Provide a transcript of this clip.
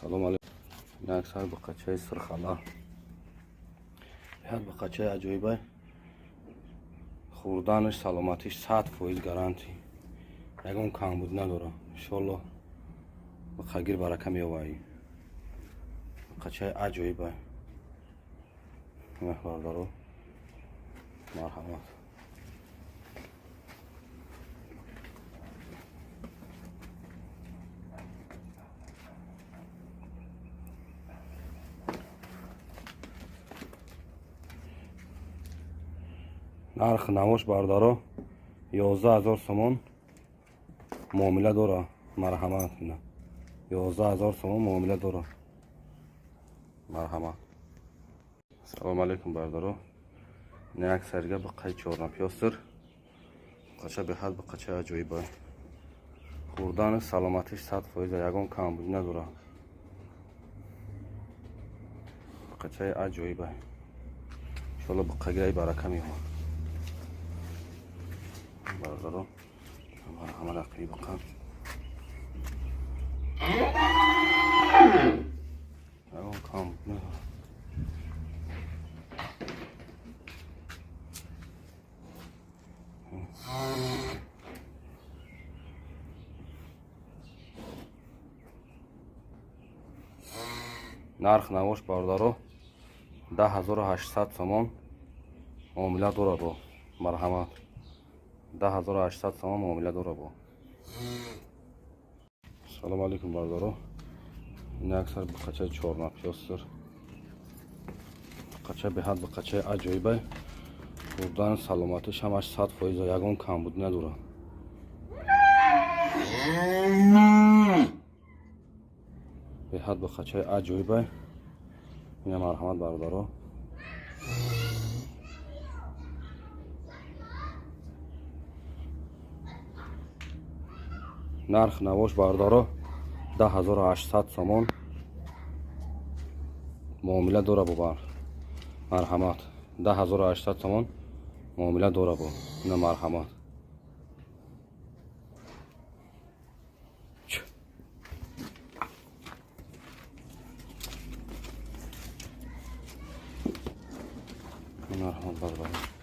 سلام علیکم. یک سر بقچه سرخلا یک بقچه عجیبه، خوردنش سلامتیش 100% گارانتی، یگان کمبود نداره. انشالله بقچه برکه میآوری. بقچه عجیبه، مهربان دارو، مرحمت. نرخ نماش بردارو 11000 سومون معامله داره. مرحمت. 11000 سومون معامله داره. مرحمت. سلام علیکم بردارو. نه یک سرگه بقچه 4 پیاستر. بقچه به حد بقچه عجیبه، خوردن سلامتیش 100%، یگان کمبود نداره. بقچه عجیبه، انشالله بقچه برکه میآورد. بردارو مرحمت اقلی بقم یگان کمبود نداره. نرخ نوش باردارو 10800 سومون معامله داره با. مرحمت. 10800 سومون معامله داره با. سلام علیکم بردارو. این اکثر بقچه 4 پیاستر. بقچه به حد بقچه عجیبه، خوردن سلامتیش همش 100%، یگان کمبود نداره. به حد بقچه عجیبه. این مرحمت بردارو. نرخ نواش بردارو 10800 سومون معامله داره با. مرحمت. 10800 سومون معامله داره با. این مرحمت. مرحمت بردارو.